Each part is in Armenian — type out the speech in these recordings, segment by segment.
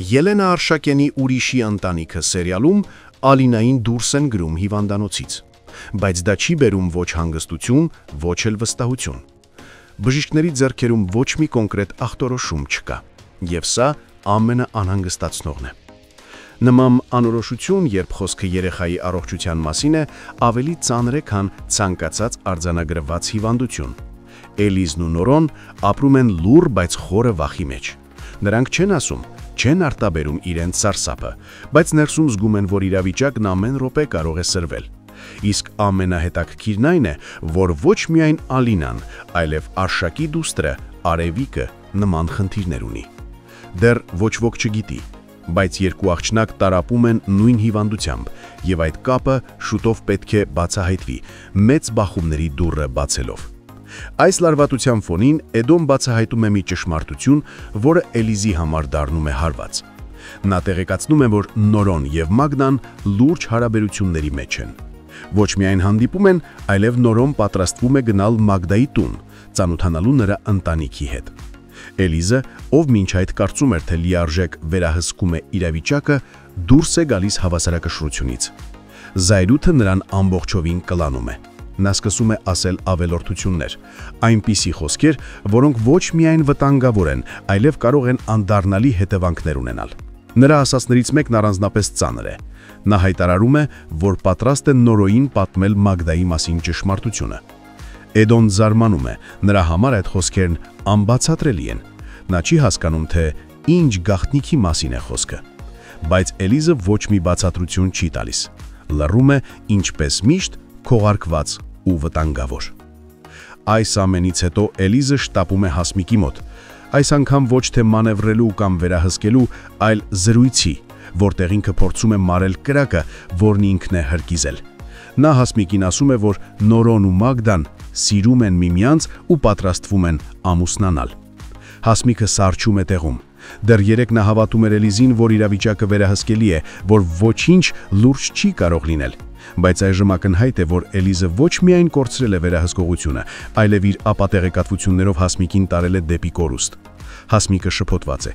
Ելենա Արշակյանի «Ուրիշի ընտանիքը» սերիալում Ալինային դուրս են գրում հիվանդանոցից, բայց դա չի բերում ոչ հանգստություն, ոչ էլ վստահություն։ Բժիշկների ձեռքերում ոչ մի կոնկրետ ախտորոշում չկա, եւ սա ամենաանհանգստացնողն է։ Նման անորոշություն, երբ խոսքը երեխայի առողջության մասին է, ավելի ծանր է, քան ցանկացած արձանագրված հիվանդություն։ Էլիզն ու Նորոն ապրում են լուռ, բայց խորը վախի մեջ։ Նրանք չեն ասում, չեն արտաբերում իրենց սարսափը, բայց ներսում զգում են, որ իրավիճակն ամեն րոպե կարող է սրվել։ Իսկ ամենահետաքրքիրն այն է, որ ոչ միայն Ալինան, այլև Արշակի դուստրը Արևիկը նման խնդիրներ ունի։ Դեռ ոչ ոք չգիտի, բայց երկու աղջնակ տառապում են նույն հիվանդությամբ, եւ այդ կապը շուտով պետք է բացահայտվի, մեծ բախումների դուռը բացելով։ Այս լարվածության ֆոնին Էդոն բացահայտում է մի ճշմարտություն, որը Էլիզի համար դառնում է հարված։ Նա տեղեկացնում է, որ Նորոն եւ Մագդան լուրջ հարաբերությունների մեջ են։ Ոչ միայն հանդիպում են, այլև Նորոն պատրաստվում է գնալ Մագդայի տուն, ծանոթանալու նրա ընտանիքի հետ։ Էլիզը, ով մինչ այդ կարծում էր, թե լիարժեք վերահսկում է իրավիճակը, դուրս է գալիս հավասարակշռությունից։ Զայրույթը նրան ամբողջովին կլանում է։ Նա սկսում է ասել ավելորդություններ, այնպիսի խոսքեր, որոնք ոչ միայն վտանգավոր են, այլև կարող են անդառնալի հետևանքներ ունենալ։ Նրա ասածներից մեկն առանձնապես ծանր է։ Նա հայտարարում է, որ պատրաստ է Նորոյին պատմել Մագդայի մասին ճշմարտությունը։ Էդոն զարմանում է, նրա համար այդ խոսքերն անբացատրելի են։ Նա չի հասկանում, թե ինչ գաղտնիքի մասին է խոսքը։ Բայց Էլիզը ոչ մի բացատրություն չի տալիս։ Լռում է, ինչպես միշտ, քողարկված ու վտանգավոր։ Այս ամենից հետո Էլիզը շտապում է Հասմիկի մոտ, այս անգամ ոչ թե մանևրելու կամ վերահսկելու, այլ զրույցի, որտեղ ինքը փորձում է մարել կրակը, որն ինքն է հրկիզել։ Նա Հասմիկին ասում է, որ Նորոն ու Մագդան սիրում են միմյանց ու պատրաստվում են ամուսնանալ։ Հասմիկը սառչում է տեղում։ Դեռ երեկ նա հավատում էր Էլիզին, որ իրավիճակը վերահսկելի է, որ ոչինչ լուրջ չի կարող լինել։ Բայց այժմ ակնհայտ է, որ Էլիզը ոչ միայն կորցրել է վերահսկողությունը, այլև իր ապատեղեկատվություններով Հասմիկին տարել է դեպի կորուստ։ Հասմիկը շփոթված է,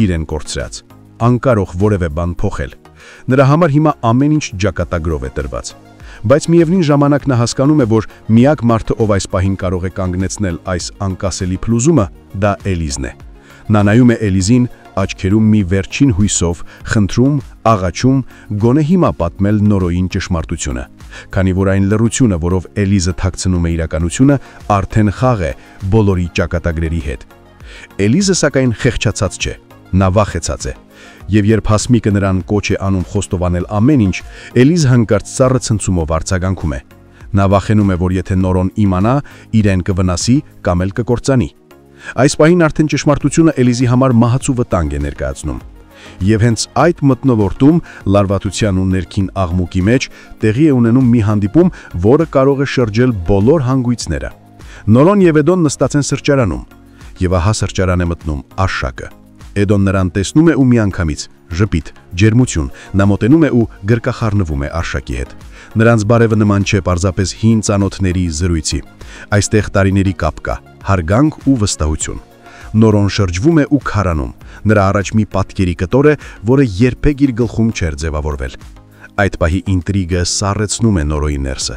իրեն կորցրած, անկարող որևէ բան փոխել։ Նրա համար հիմա ամեն ինչ ճակատագրով է տրված։ Բայց միևնույն ժամանակ նա հասկանում է, որ միակ մարդը, ով այս պահին կարող է կանգնեցնել այս անկասելի փլուզումը, դա Էլիզն է։ Նա նայում է Էլիզին, աչքերում մի վերջին հույսով, խնդրում, աղաչում, գոնե հիմա պատմել Նորոյին ճշմարտությունը, քանի որ այն լռությունը, որով Էլիզը թաքցնում է իրականությունը, արդեն խաղ է բոլորի ճակատագրերի հետ։ Էլիզը սակայն խեղճացած չէ, նա վախեցած է, եւ երբ Հասմիկը նրան կոչ է անում խոստովանել ամեն ինչ, Էլիզը հանկարծ սառը ցնցումով արձագանքում է։ Նա վախենում է, որ եթե Նորոն իմանա, իրեն կվնասի կամ էլ կկործանի։ Այս պահին արդեն ճշմարտությունը Էլիզի համար մահացու վտանգ է ներկայացնում։ Եվ հենց այդ մթնոլորտում, լարվածության ու ներքին աղմուկի մեջ, տեղի է ունենում մի հանդիպում, որը կարող է շրջել բոլոր հանգույցները։ Նորոն եւ Էդոն նստած են սրճարանում, եւ ահա սրճարան է մտնում Արշակը։ Էդոն նրան տեսնում է ու միանգամից ժպիտ, ջերմություն, նա մոտենում է ու գրկախառնվում է Արշակի հետ։ Նրանց բարևը նման չէ պարզապես հին ծանոթների զրույցի։ Այստեղ տարիների կապ կա, հարգանք ու վստահություն։ Նորոն շրջվում է ու քարանում։ Նրա առաջ մի պատկերի կտոր է, որը երբեք իր գլխում չէր ձևավորվել։ Այդ պահի ինտրիգը սառեցնում է Նորոյի ներսը։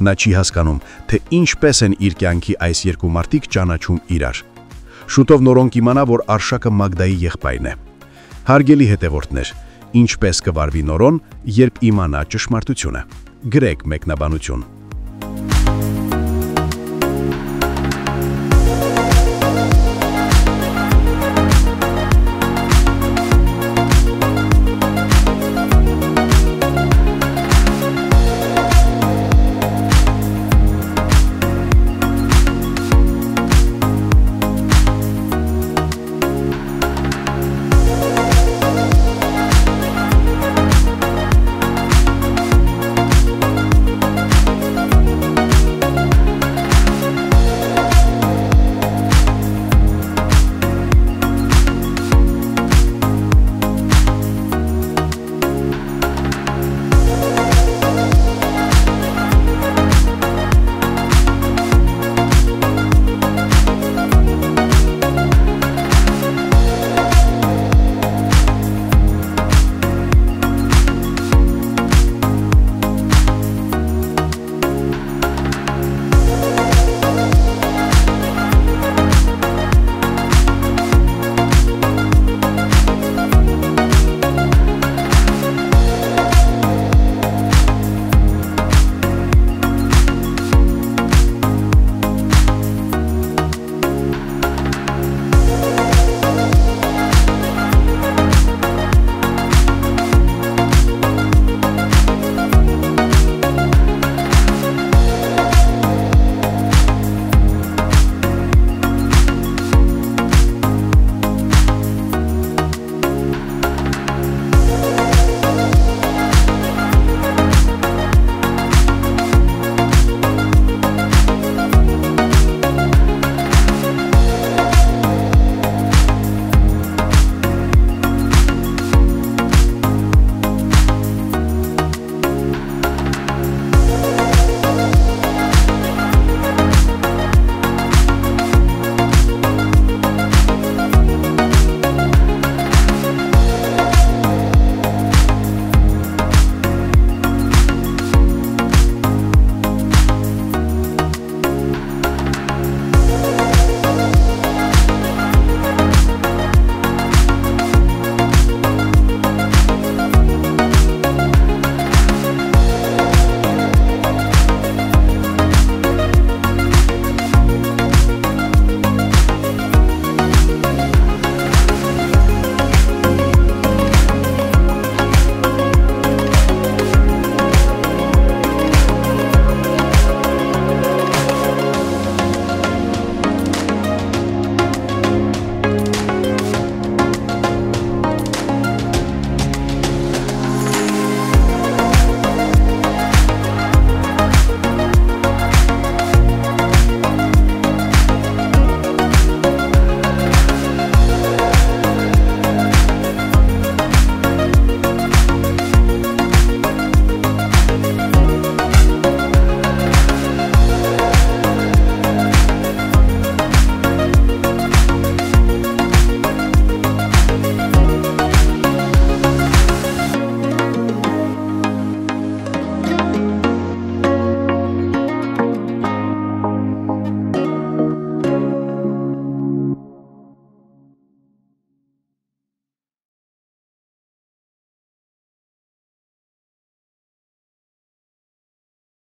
Նա չի հասկանում, թե ինչպես են իր կյանքի այս երկու մարդիկ ճանաչում իրար։ Շուտով Նորոն կիմանա, որ Արշակը Մագդայի եղբայրն է։ Հարգելի հետևորդներ, ինչպես կվարվի Նորոն, երբ իմանա ճշմարտությունը։ Գրեք մեկնաբանություն։